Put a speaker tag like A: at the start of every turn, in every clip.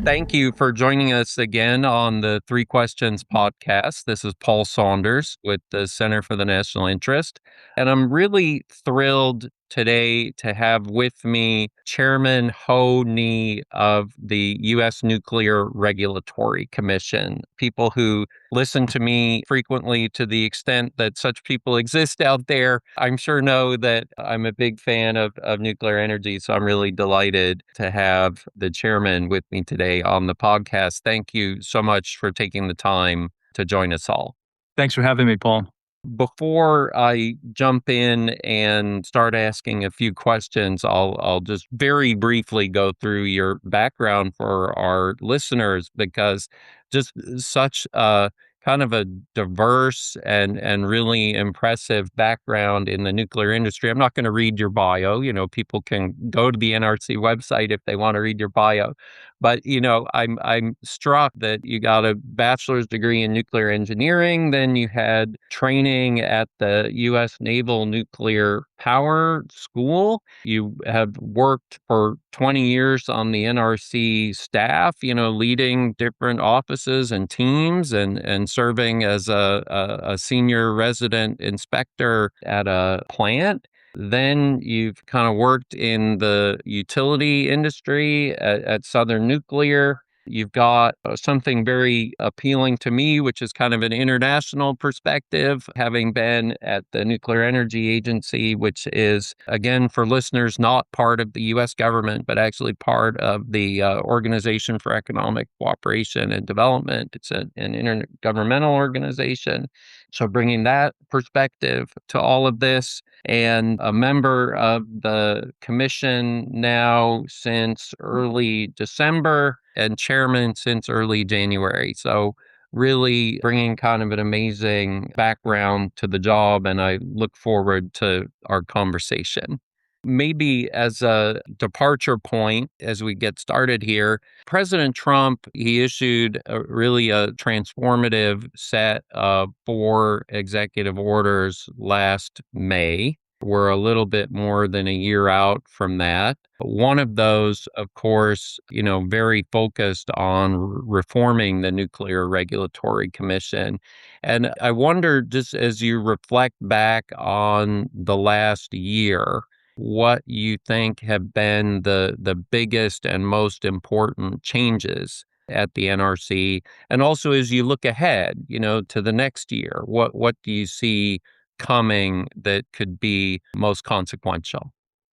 A: Thank you for joining us again on the Three Questions podcast. This is Paul Saunders with the Center for the National Interest. And I'm really thrilled today to have with me Chairman Nieh of the U.S. Nuclear Regulatory Commission. People who listen to me frequently, to the extent that such people exist out there, I'm sure know that I'm a big fan of nuclear energy. So I'm really delighted to have the chairman with me today on the podcast. Thank you so much for taking the time to join us all.
B: Thanks for having me, Paul.
A: Before I jump in and start asking a few questions, I'll just very briefly go through your background for our listeners, because just such a kind of a diverse and really impressive background in the nuclear industry. I'm not going to read your bio. People can go to the NRC website if they want to read your bio. But I'm struck that you got a bachelor's degree in nuclear engineering, then you had training at the U.S. Naval Nuclear Power School. You have worked for 20 years on the NRC staff, leading different offices and teams, and serving as a senior resident inspector at a plant. Then you've kind of worked in the utility industry at Southern Nuclear. You've got something very appealing to me, which is kind of an international perspective, having been at the Nuclear Energy Agency, which is, again, for listeners, not part of the U.S. government, but actually part of the Organization for Economic Cooperation and Development. It's an intergovernmental organization. So bringing that perspective to all of this, and a member of the commission now since early December and chairman since early January. So really bringing kind of an amazing background to the job, and I look forward to our conversation. Maybe as a departure point, as we get started here, President Trump, he issued really a transformative set of 4 executive orders last May. We're a little bit more than a year out from that. One of those, of course, very focused on reforming the Nuclear Regulatory Commission. And I wonder, just as you reflect back on the last year, what you think have been the biggest and most important changes at the NRC. And also, as you look ahead, to the next year, what do you see coming that could be most consequential?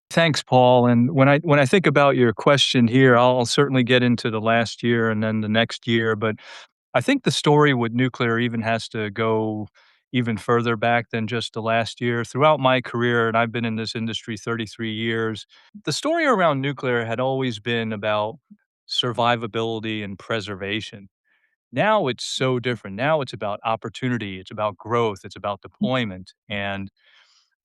B: Thanks, Paul. And when I think about your question here, I'll certainly get into the last year and then the next year. But I think the story with nuclear even has to go even further back than just the last year. Throughout my career, and I've been in this industry 33 years, the story around nuclear had always been about survivability and preservation. Now it's so different. Now it's about opportunity, it's about growth, it's about deployment. And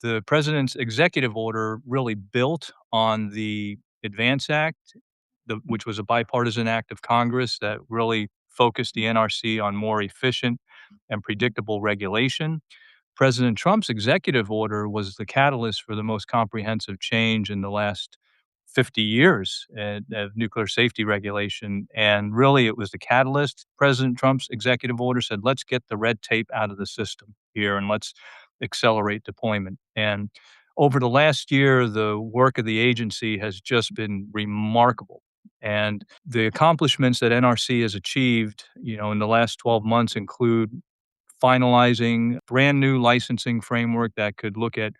B: the president's executive order really built on the Advance Act, which was a bipartisan act of Congress that really focused the NRC on more efficient and predictable regulation. President Trump's executive order was the catalyst for the most comprehensive change in the last 50 years of nuclear safety regulation. And really, it was the catalyst. President Trump's executive order said, let's get the red tape out of the system here and let's accelerate deployment. And over the last year, the work of the agency has just been remarkable. And the accomplishments that NRC has achieved, in the last 12 months include finalizing brand new licensing framework that could look at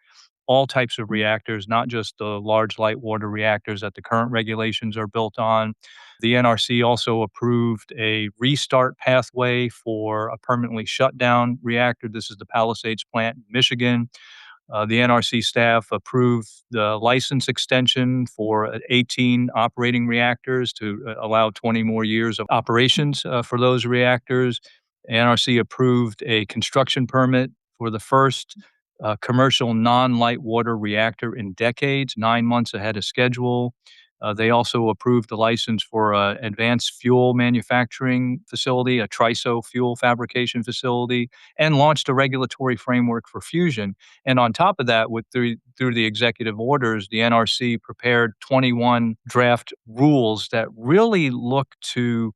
B: all types of reactors, not just the large light water reactors that the current regulations are built on. The NRC also approved a restart pathway for a permanently shut down reactor. This is the Palisades plant in Michigan. The NRC staff approved the license extension for 18 operating reactors to allow 20 more years of operations for those reactors. NRC approved a construction permit for the first commercial non-light water reactor in decades, 9 months ahead of schedule. They also approved the license for an advanced fuel manufacturing facility, a TRISO fuel fabrication facility, and launched a regulatory framework for fusion. And on top of that, through the executive orders, the NRC prepared 21 draft rules that really look to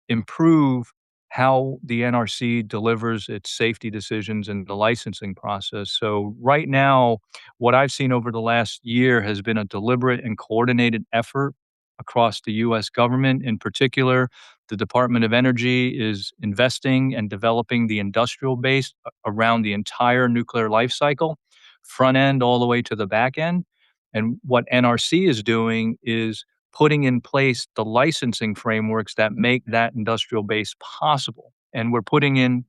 B: improve how the NRC delivers its safety decisions in the licensing process. So, right now, what I've seen over the last year has been a deliberate and coordinated effort across the US government. In particular, the Department of Energy is investing and developing the industrial base around the entire nuclear life cycle, front end all the way to the back end. And what NRC is doing is putting in place the licensing frameworks that make that industrial base possible. And we're putting in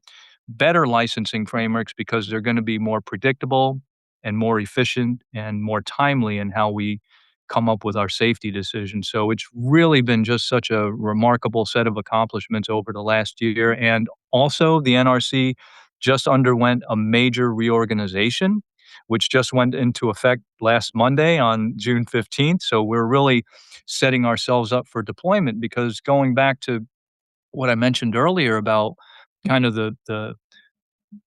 B: better licensing frameworks because they're going to be more predictable and more efficient and more timely in how we come up with our safety decisions. So it's really been just such a remarkable set of accomplishments over the last year. And also, the NRC just underwent a major reorganization, which just went into effect last Monday on June 15th. So we're really setting ourselves up for deployment because going back to what I mentioned earlier about kind of the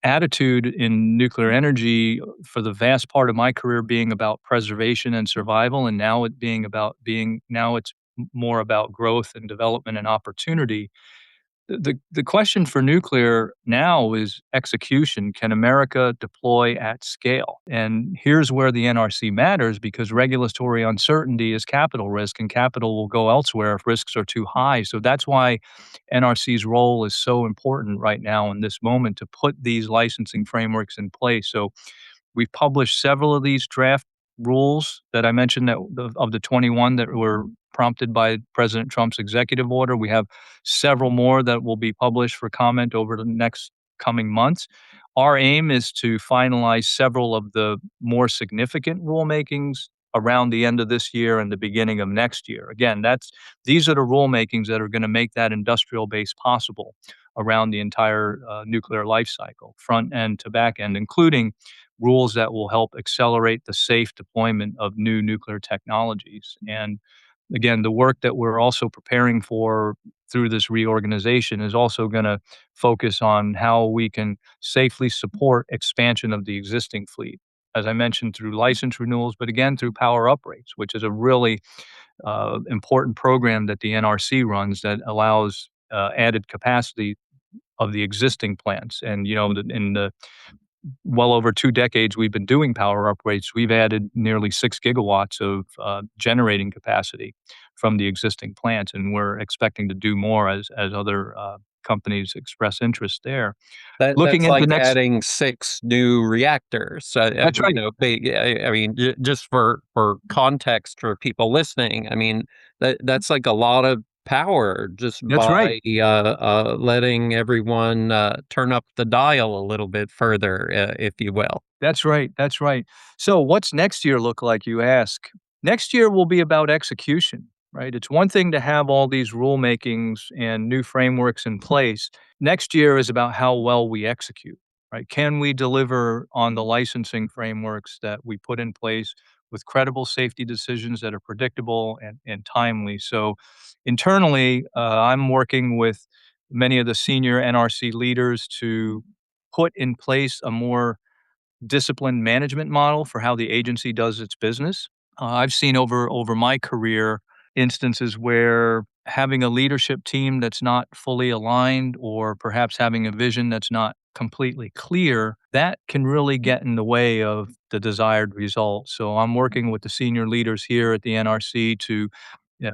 B: attitude in nuclear energy for the vast part of my career being about preservation and survival, and now it being about being now it's more about growth and development and opportunity. The question for nuclear now is execution. Can America deploy at scale? And here's where the NRC matters because regulatory uncertainty is capital risk, and capital will go elsewhere if risks are too high. So that's why NRC's role is so important right now in this moment to put these licensing frameworks in place. So we've published several of these draft rules that I mentioned that of the 21 that were prompted by President Trump's executive order. We have several more that will be published for comment over the next coming months. Our aim is to finalize several of the more significant rulemakings around the end of this year and the beginning of next year. Again, these are the rulemakings that are going to make that industrial base possible around the entire nuclear life cycle, front end to back end, including rules that will help accelerate the safe deployment of new nuclear technologies. And again, the work that we're also preparing for through this reorganization is also going to focus on how we can safely support expansion of the existing fleet. As I mentioned, through license renewals, but again, through power uprates, which is a really important program that the NRC runs that allows added capacity of the existing plants. And, in the well over 2 decades we've been doing power uprates, we've added nearly 6 gigawatts of generating capacity from the existing plants, and we're expecting to do more as other companies express interest there. Looking
A: That's
B: into
A: like
B: next
A: adding 6 new reactors.
B: That's right.
A: I mean, just for context for people listening, I mean, that's like a lot of power just
B: That's right.
A: by, letting everyone, turn up the dial a little bit further, if you will.
B: That's right, that's right. So what's next year look like, you ask? Next year will be about execution, right? It's one thing to have all these rulemakings and new frameworks in place. Next year is about how well we execute, right? Can we deliver on the licensing frameworks that we put in place with credible safety decisions that are predictable and timely? So internally, I'm working with many of the senior NRC leaders to put in place a more disciplined management model for how the agency does its business. I've seen over my career instances where having a leadership team that's not fully aligned or perhaps having a vision that's not completely clear, that can really get in the way of the desired result. So I'm working with the senior leaders here at the NRC to uh,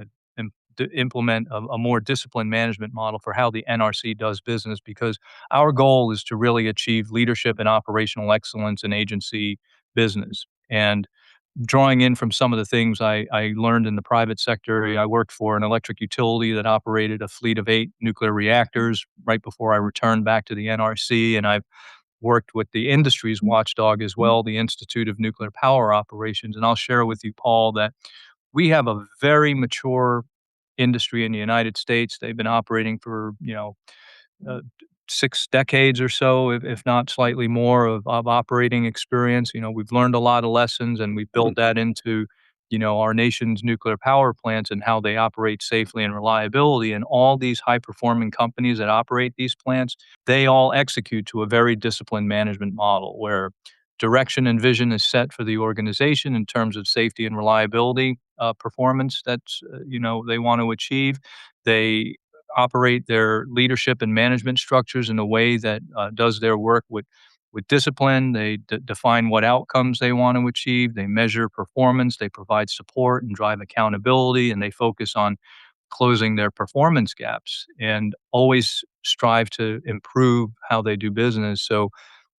B: to implement a more disciplined management model for how the NRC does business because our goal is to really achieve leadership and operational excellence in agency business. And drawing in from some of the things I learned in the private sector, I worked for an electric utility that operated a fleet of 8 nuclear reactors right before I returned back to the NRC. And I've worked with the industry's watchdog as well, the Institute of Nuclear Power Operations. And I'll share with you, Paul, that we have a very mature industry in the United States. They've been operating for, uh, 6 decades or so, if not slightly more of operating experience. We've learned a lot of lessons and we've built that into our nation's nuclear power plants and how they operate safely and reliability. And all these high performing companies that operate these plants, they all execute to a very disciplined management model where direction and vision is set for the organization in terms of safety and reliability performance that's they want to achieve. They operate their leadership and management structures in a way that does their work with discipline. They define what outcomes they want to achieve. They measure performance. They provide support and drive accountability, and they focus on closing their performance gaps and always strive to improve how they do business. So,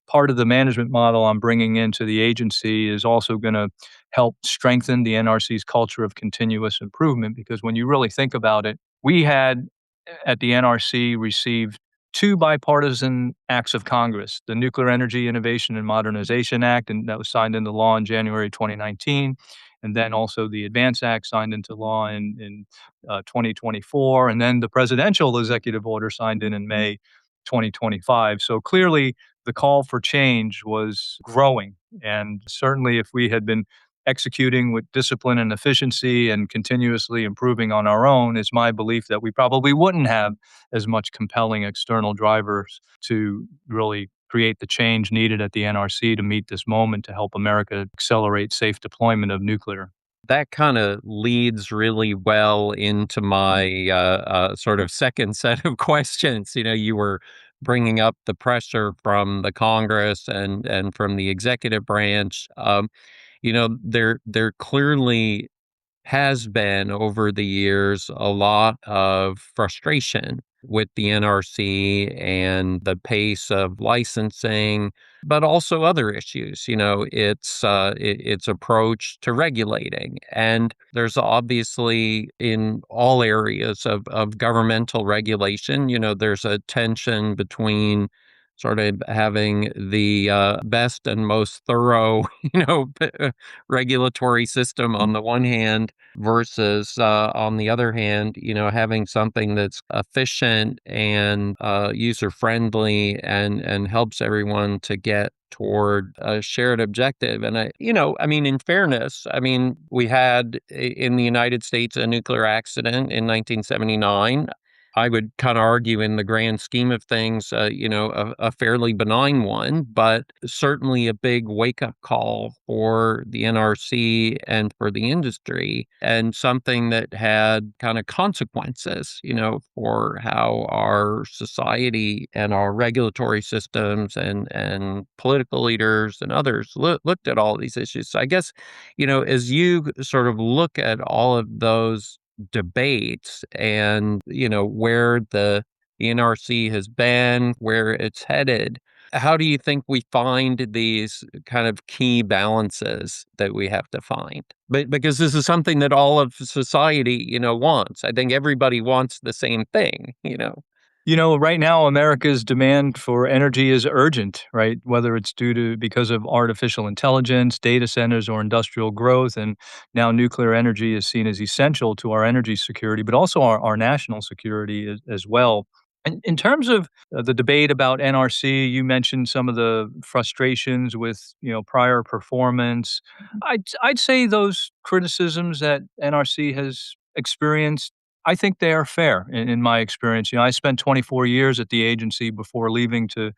B: part of the management model I'm bringing into the agency is also going to help strengthen the NRC's culture of continuous improvement. Because when you really think about it, we had at the NRC received two bipartisan acts of Congress: the Nuclear Energy Innovation and Modernization Act, and that was signed into law in January 2019. And then also the Advance Act signed into law in 2024. And then the presidential executive order signed in May 2025. So clearly, the call for change was growing. And certainly, if we had been executing with discipline and efficiency and continuously improving on our own, it's my belief that we probably wouldn't have as much compelling external drivers to really create the change needed at the NRC to meet this moment to help America accelerate safe deployment of nuclear.
A: That kinda leads really well into my, sort of second set of questions. You were bringing up the pressure from the Congress and from the executive branch. There clearly has been over the years a lot of frustration with the NRC and the pace of licensing, but also other issues. Its approach to regulating, and there's obviously in all areas of governmental regulation. There's a tension between sort of having the best and most thorough, regulatory system on the one hand versus, on the other hand, having something that's efficient and user friendly and helps everyone to get toward a shared objective. And I mean, in fairness, I mean, we had in the United States a nuclear accident in 1979. I would kind of argue in the grand scheme of things, a fairly benign one, but certainly a big wake up call for the NRC and for the industry, and something that had kind of consequences, for how our society and our regulatory systems and political leaders and others looked at all these issues. So I guess, as you sort of look at all of those debates and where the NRC has been, where it's headed, how do you think we find these kind of key balances that we have to find? But because this is something that all of society wants. I think everybody wants the same thing.
B: Right now, America's demand for energy is urgent, right? Whether it's due to because of artificial intelligence, data centers, or industrial growth. And now nuclear energy is seen as essential to our energy security, but also our national security as well. And in terms of the debate about NRC, you mentioned some of the frustrations with prior performance. I'd say those criticisms that NRC has experienced, I think they are fair in my experience. I spent 24 years at the agency before leaving to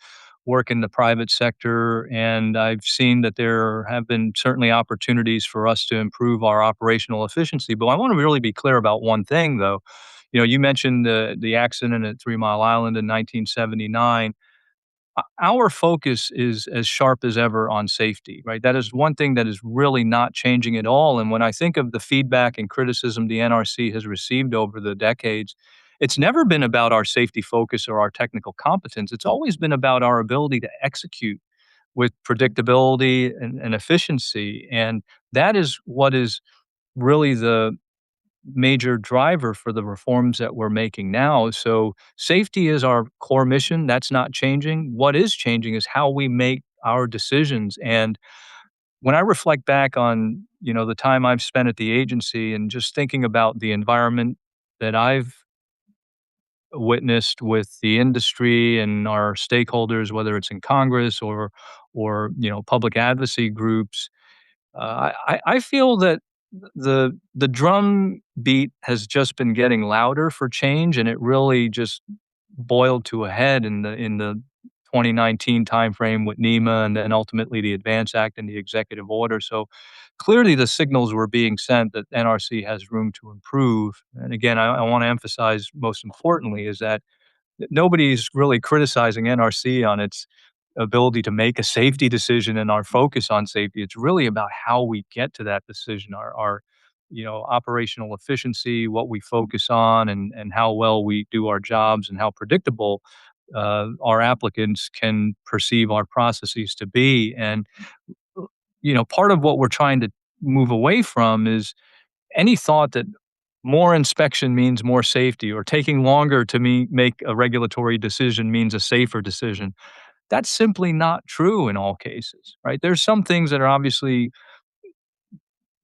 B: work in the private sector, and I've seen that there have been certainly opportunities for us to improve our operational efficiency. But I want to really be clear about one thing, though. You mentioned the accident at 3 Mile Island in 1979. Our focus is as sharp as ever on safety, right? That is one thing that is really not changing at all. And when I think of the feedback and criticism the NRC has received over the decades, it's never been about our safety focus or our technical competence. It's always been about our ability to execute with predictability and efficiency. And that is what is really the major driver for the reforms that we're making now. So safety is our core mission. That's not changing. What is changing is how we make our decisions. And when I reflect back on, the time I've spent at the agency and just thinking about the environment that I've witnessed with the industry and our stakeholders, whether it's in Congress or public advocacy groups, I feel that the drum beat has just been getting louder for change, and it really just boiled to a head in the 2019 timeframe with NEMA and then ultimately the Advance Act and the executive order. So clearly the signals were being sent that NRC has room to improve. And again, I want to emphasize most importantly is that nobody's really criticizing NRC on its ability to make a safety decision and our focus on safety. It's really about how we get to that decision, our operational efficiency, what we focus on, and how well we do our jobs, and how predictable our applicants can perceive our processes to be. And part of what we're trying to move away from is any thought that more inspection means more safety, or taking longer to make a regulatory decision means a safer decision. That's simply not true in all cases, right? There's some things that are obviously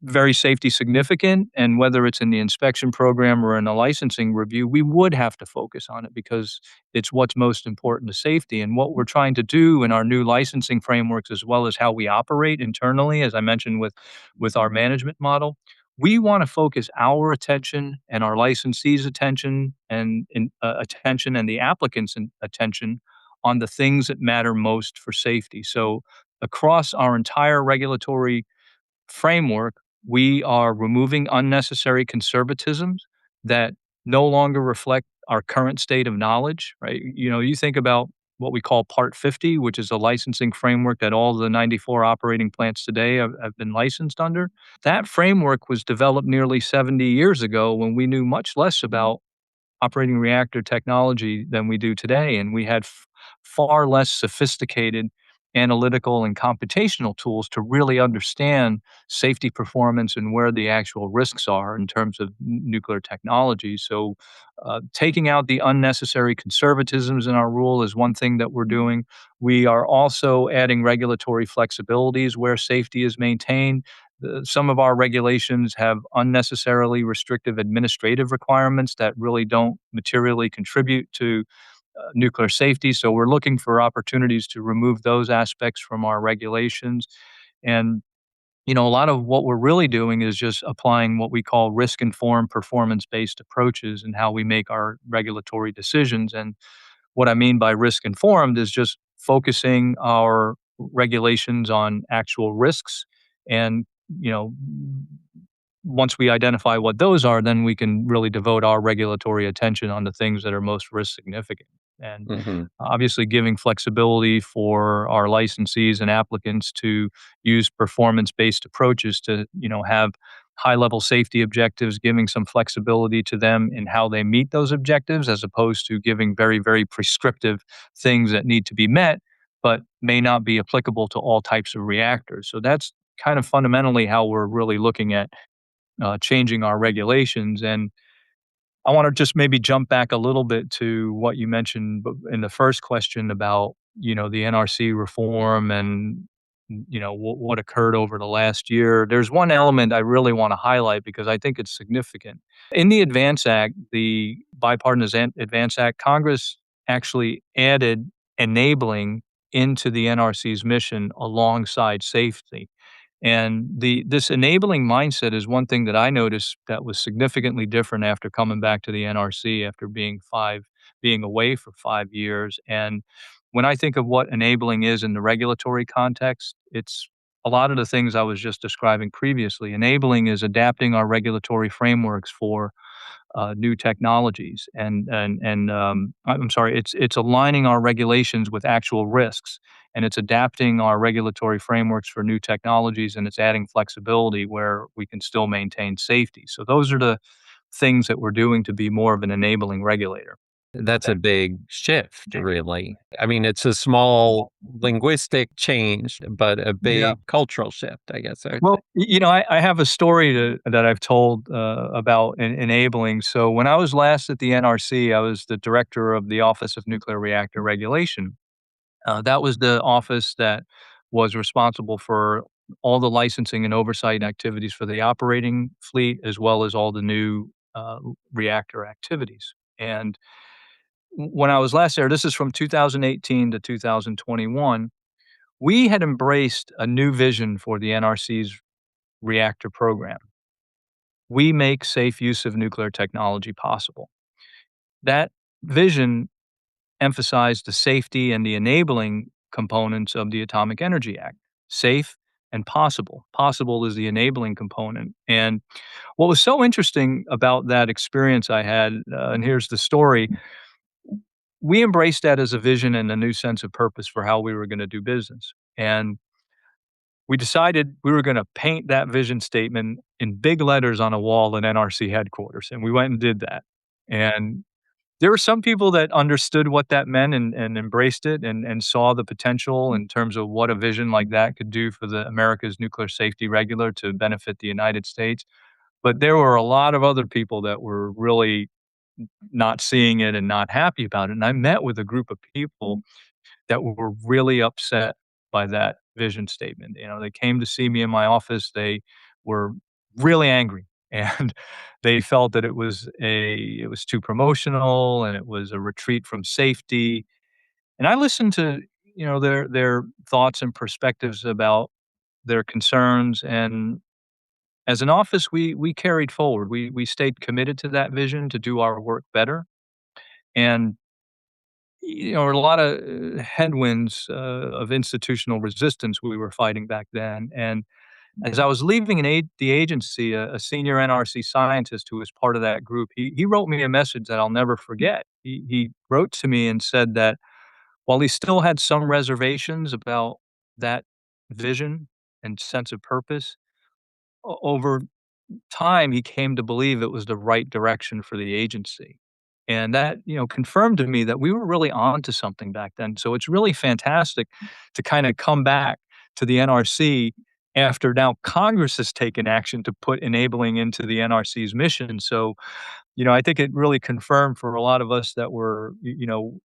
B: very safety significant, and whether it's in the inspection program or in a licensing review, we would have to focus on it because it's what's most important to safety. And what we're trying to do in our new licensing frameworks, as well as how we operate internally, as I mentioned with our management model, we want to focus our attention and our licensees' attention and the applicants' attention on the things that matter most for safety. So across our entire regulatory framework, we are removing unnecessary conservatisms that no longer reflect our current state of knowledge, right? You think about what we call Part 50, which is a licensing framework that all the 94 operating plants today have been licensed under. That framework was developed nearly 70 years ago when we knew much less about operating reactor technology than we do today. And we had far less sophisticated analytical and computational tools to really understand safety performance and where the actual risks are in terms of nuclear technology. So, taking out the unnecessary conservatisms in our rule is one thing that we're doing. We are also adding regulatory flexibilities where safety is maintained. Some of our regulations have unnecessarily restrictive administrative requirements that really don't materially contribute to nuclear safety. So we're looking for opportunities to remove those aspects from our regulations. And a lot of what we're really doing is just applying what we call risk informed performance based approaches and how we make our regulatory decisions. And what I mean by risk informed is just focusing our regulations on actual risks. And, you know, once we identify what those are, then we can really devote our regulatory attention on the things that are most risk significant. And
A: Mhm.
B: obviously, giving flexibility for our licensees and applicants to use performance based approaches to, have high level safety objectives, giving some flexibility to them in how they meet those objectives, as opposed to giving very, very prescriptive things that need to be met, but may not be applicable to all types of reactors. So that's kind of fundamentally how we're really looking at changing our regulations. And I want to just maybe jump back a little bit to what you mentioned in the first question about, the NRC reform and, what occurred over the last year. There's one element I really want to highlight because I think it's significant. In the Advance Act, the bipartisan Advance Act, Congress actually added enabling into the NRC's mission alongside safety. And this enabling mindset is one thing that I noticed that was significantly different after coming back to the NRC after being away for 5 years. And when I think of what enabling is in the regulatory context, it's a lot of the things I was just describing previously. Enabling is adapting our regulatory frameworks for new technologies, and I'm sorry, it's aligning our regulations with actual risks, and it's adapting our regulatory frameworks for new technologies, and it's adding flexibility where we can still maintain safety. So those are the things that we're doing to be more of an enabling regulator.
A: That's a big shift, really. I mean, it's a small linguistic change, but a
B: Yeah.
A: big cultural shift, I guess I would say.
B: Well, I have a story that I've told about enabling. So when I was last at the NRC, I was the director of the Office of Nuclear Reactor Regulation. That was the office that was responsible for all the licensing and oversight activities for the operating fleet, as well as all the new reactor activities. And when I was last there, this is from 2018 to 2021, we had embraced a new vision for the NRC's reactor program. we make safe use of nuclear technology possible. That vision emphasized the safety and the enabling components of the Atomic Energy Act. Safe and possible. Possible is the enabling component. And what was so interesting about that experience I had, and here's the story, we embraced that as a vision and a new sense of purpose for how we were going to do business. And we decided we were going to paint that vision statement in big letters on a wall in NRC headquarters. And we went and did that. And there were some people that understood what that meant and embraced it and saw the potential in terms of what a vision like that could do for the America's nuclear safety regulator to benefit the United States. But there were a lot of other people that were really not seeing it and not happy about it. And I met with a group of people that were really upset by that vision statement. You know, they came to see me in my office. They were really angry and they felt that it was too promotional and it was a retreat from safety. And I listened to, you know, their thoughts and perspectives about their concerns, and as an office we carried forward. We stayed committed to that vision to do our work better. And you know, a lot of headwinds of institutional resistance we were fighting back then. And as I was leaving the agency, a senior NRC scientist who was part of that group, he wrote me a message that I'll never forget. He wrote to me and said that while he still had some reservations about that vision and sense of purpose, over time, he came to believe it was the right direction for the agency. And that, you know, confirmed to me that we were really onto something back then. So it's really fantastic to kind of come back to the NRC after now Congress has taken action to put enabling into the NRC's mission. So, you know, I think it really confirmed for a lot of us that were, you know,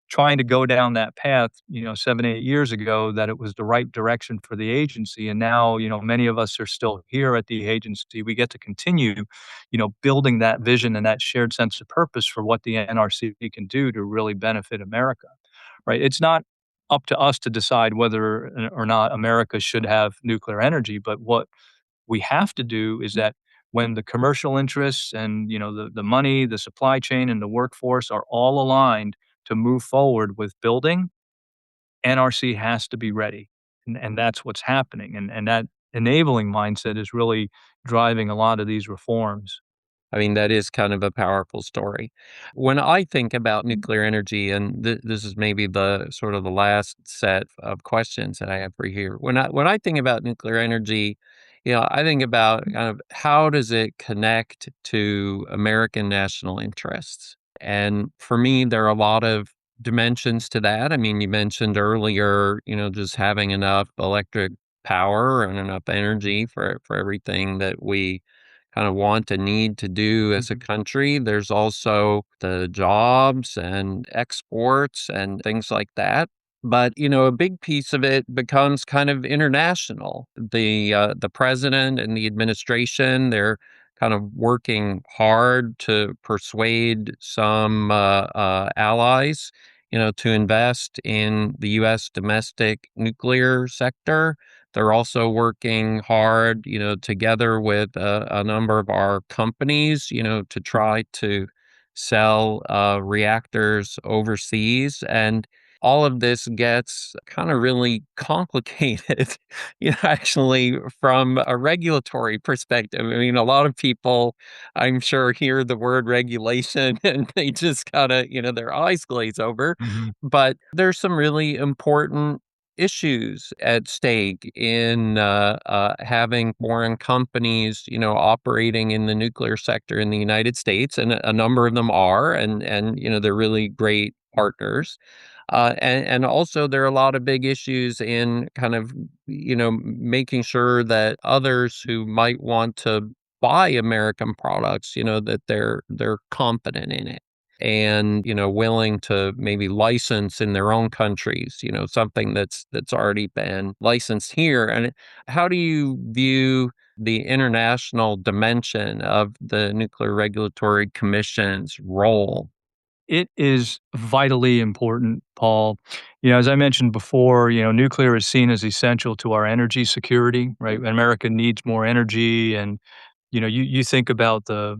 B: trying to go down that path, you know, 7, 8 years ago, that it was the right direction for the agency. And now, you know, many of us are still here at the agency. We get to continue, you know, building that vision and that shared sense of purpose for what the NRC can do to really benefit America, right? It's not up to us to decide whether or not America should have nuclear energy, but what we have to do is that when the commercial interests and, you know, the money, the supply chain, and the workforce are all aligned to move forward with building, NRC has to be ready, and that's what's happening, and that enabling mindset is really driving a lot of these reforms.
A: I mean, that is kind of a powerful story. When I think about nuclear energy, and this is maybe the sort of the last set of questions that I have for you here. When I think about nuclear energy, you know, I think about kind of how does it connect to American national interests? And for me, there are a lot of dimensions to that. I mean, you mentioned earlier, you know, just having enough electric power and enough energy for everything that we kind of want and need to do as a
B: Mhm.
A: country. There's also the jobs and exports and things like that. But, you know, a big piece of it becomes kind of international. The president and the administration, they're kind of working hard to persuade some allies, you know, to invest in the U.S. domestic nuclear sector. They're also working hard, you know, together with a number of our companies, you know, to try to sell reactors overseas. And all of this gets kind of really complicated, you know, actually, from a regulatory perspective. I mean, a lot of people, I'm sure, hear the word regulation and they just kind of, you know, their eyes glaze over.
B: Mhm.
A: But there's some really important issues at stake in having foreign companies, you know, operating in the nuclear sector in the United States, and a number of them are, and you know, they're really great partners. And also there are a lot of big issues in kind of, you know, making sure that others who might want to buy American products, you know, that they're confident in it and, you know, willing to maybe license in their own countries, you know, something that's already been licensed here. And how do you view the international dimension of the Nuclear Regulatory Commission's role?
B: It is vitally important, Paul. You know, as I mentioned before, you know, nuclear is seen as essential to our energy security, right? America needs more energy, and You think about the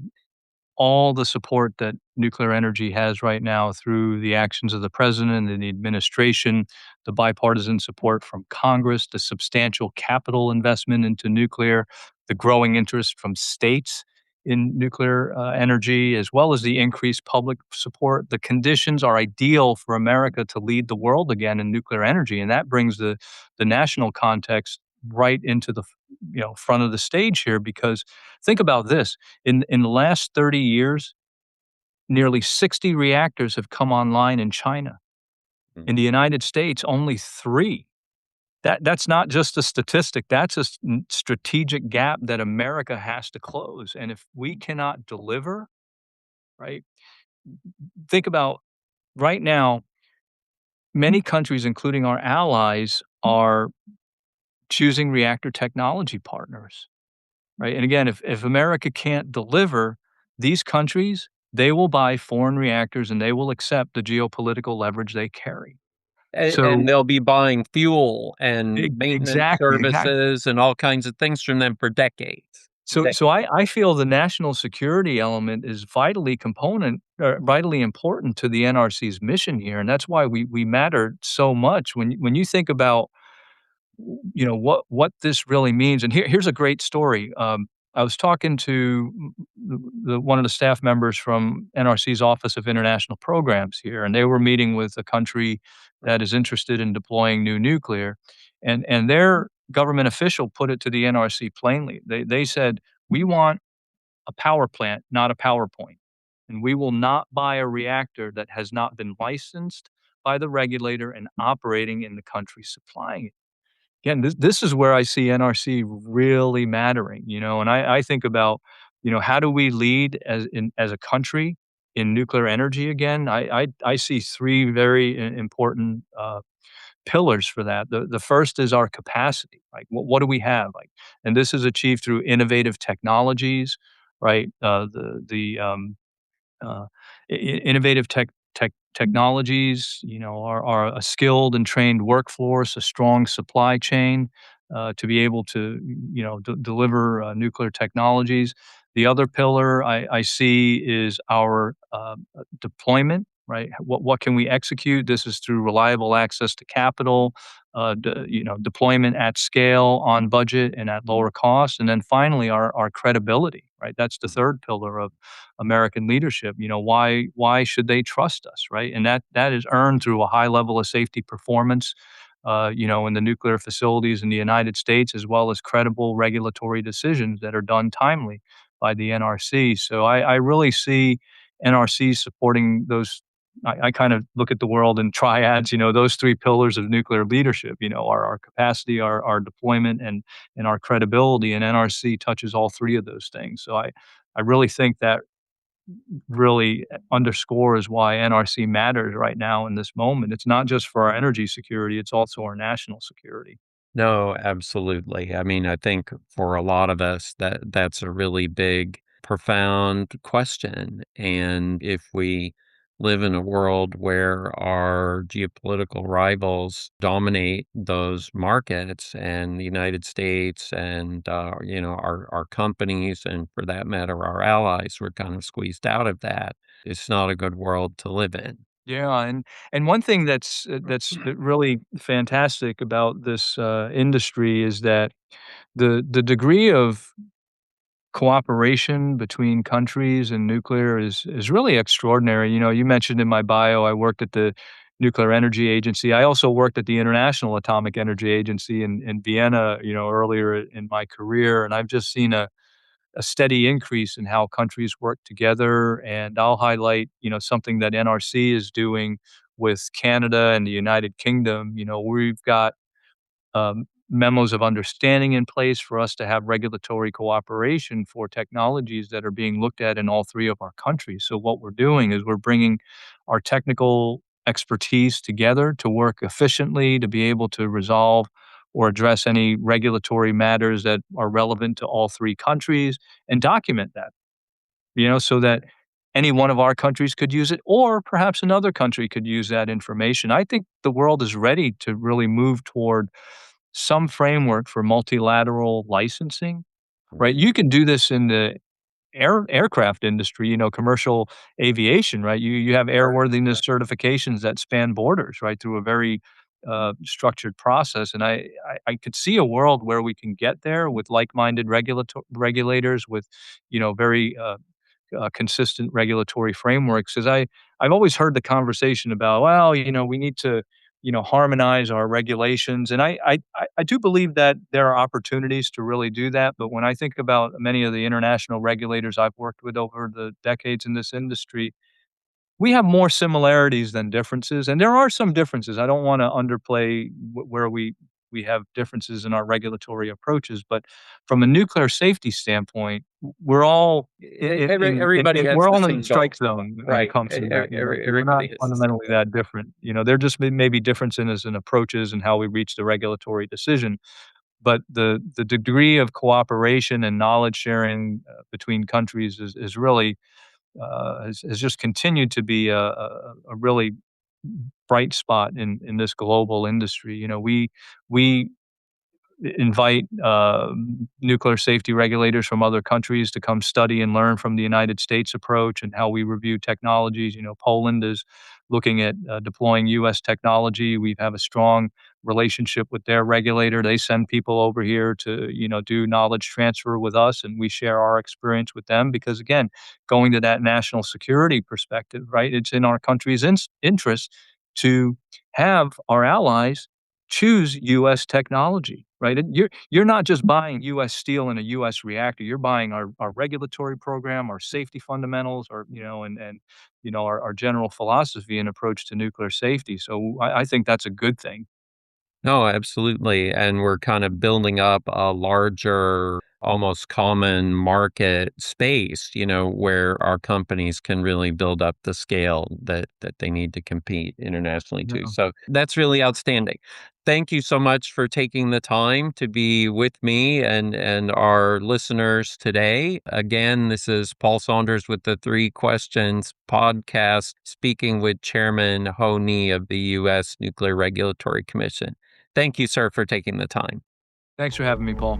B: all the support that nuclear energy has right now through the actions of the president and the administration, the bipartisan support from Congress, the substantial capital investment into nuclear, the growing interest from states in nuclear energy, as well as the increased public support. The conditions are ideal for America to lead the world again in nuclear energy, and that brings the national context right into the front of the stage here. Because think about this: in the last 30 years, nearly 60 reactors have come online in China.
A: Mm.
B: In the United States, only 3. That's not just a statistic, that's a strategic gap that America has to close, and if we cannot deliver, right? Think about right now, many countries, including our allies, are choosing reactor technology partners. Right, and again, if America can't deliver, these countries, they will buy foreign reactors and they will accept the geopolitical leverage they carry.
A: And
B: So
A: they'll be buying fuel and maintenance
B: exactly.
A: services and all kinds of things from them for decades.
B: So I feel the national security element is vitally important to the NRC's mission here, and that's why we matter so much. When you think about what this really means. And here's a great story. I was talking to one of the staff members from NRC's Office of International Programs here, and they were meeting with a country that is interested in deploying new nuclear, and their government official put it to the NRC plainly. They said, "We want a power plant, not a PowerPoint, and we will not buy a reactor that has not been licensed by the regulator and operating in the country supplying it." Again, this is where I see NRC really mattering, and I think about, how do we lead as a country in nuclear energy again? I see 3 very important, pillars for that. The first is our capacity, like, what do we have? Like, and this is achieved through innovative technologies, right? Uh, Innovative technologies, are a skilled and trained workforce, a strong supply chain to be able to, deliver nuclear technologies. The other pillar I see is our deployment. Right, what can we execute? This is through reliable access to capital, deployment at scale, on budget, and at lower cost. And then finally, our credibility. Right, that's the third pillar of American leadership. Why should they trust us, right? And that is earned through a high level of safety performance, in the nuclear facilities in the United States, as well as credible regulatory decisions that are done timely by the NRC. So I really see NRC supporting those. I kind of look at the world in triads, those 3 pillars of nuclear leadership, our capacity, our deployment, and our credibility. And NRC touches all 3 of those things. So I really think that really underscores why NRC matters right now in this moment. It's not just for our energy security, it's also our national security.
A: No, absolutely. I mean, I think for a lot of us that's a really big, profound question. And if we live in a world where our geopolitical rivals dominate those markets and the United States and our companies and for that matter our allies, we're kind of squeezed out of that. It's not a good world to live in.
B: Yeah, and one thing that's really fantastic about this industry is that the degree of cooperation between countries and nuclear is really extraordinary. You mentioned in my bio, I worked at the Nuclear Energy Agency. I also worked at the International Atomic Energy Agency in Vienna, earlier in my career, and I've just seen a steady increase in how countries work together. And I'll highlight, something that NRC is doing with Canada and the United Kingdom. We've got memos of understanding in place for us to have regulatory cooperation for technologies that are being looked at in all 3 of our countries. So what we're doing is we're bringing our technical expertise together to work efficiently to be able to resolve or address any regulatory matters that are relevant to all 3 countries and document that, so that any one of our countries could use it, or perhaps another country could use that information. I think the world is ready to really move toward some framework for multilateral licensing, right? You can do this in the aircraft industry, commercial aviation, right? You have airworthiness certifications that span borders, right, through a very structured process. And I could see a world where we can get there with like-minded regulators, with very consistent regulatory frameworks. Because I've always heard the conversation about, well, we need to harmonize our regulations, and I do believe that there are opportunities to really do that. But when I think about many of the international regulators I've worked with over the decades in this industry, we have more similarities than differences, and there are some differences. I don't wanna underplay where we have differences in our regulatory approaches, but from a nuclear safety standpoint, we're all
A: Everybody has
B: we're
A: the
B: all in the
A: same goal.
B: strike zone when it
A: Right.
B: comes to that, we're not
A: Everybody has the same
B: fundamentally
A: goal.
B: that different. There just may be differences in approaches and how we reach the regulatory decision, but the degree of cooperation and knowledge sharing, between countries is really has just continued to be a really bright spot in this global industry. We invite nuclear safety regulators from other countries to come study and learn from the United States approach and how we review technologies. Poland is looking at deploying U.S. technology. We have a strong relationship with their regulator. They send people over here to do knowledge transfer with us, and we share our experience with them. Because again, going to that national security perspective, right? It's in our country's interest to have our allies choose U.S. technology, right? And you're not just buying U.S. steel and a U.S. reactor. You're buying our regulatory program, our safety fundamentals, our and our general philosophy and approach to nuclear safety. So I think that's a good thing.
A: No, absolutely, and we're kind of building up a larger, almost common market space, where our companies can really build up the scale that they need to compete internationally too.
B: Yeah.
A: So that's really outstanding. Thank you so much for taking the time to be with me and our listeners today. Again, this is Paul Saunders with the Three Questions podcast, speaking with Chairman Ho Nieh of the U.S. Nuclear Regulatory Commission. Thank you, sir, for taking the time.
B: Thanks for having me, Paul.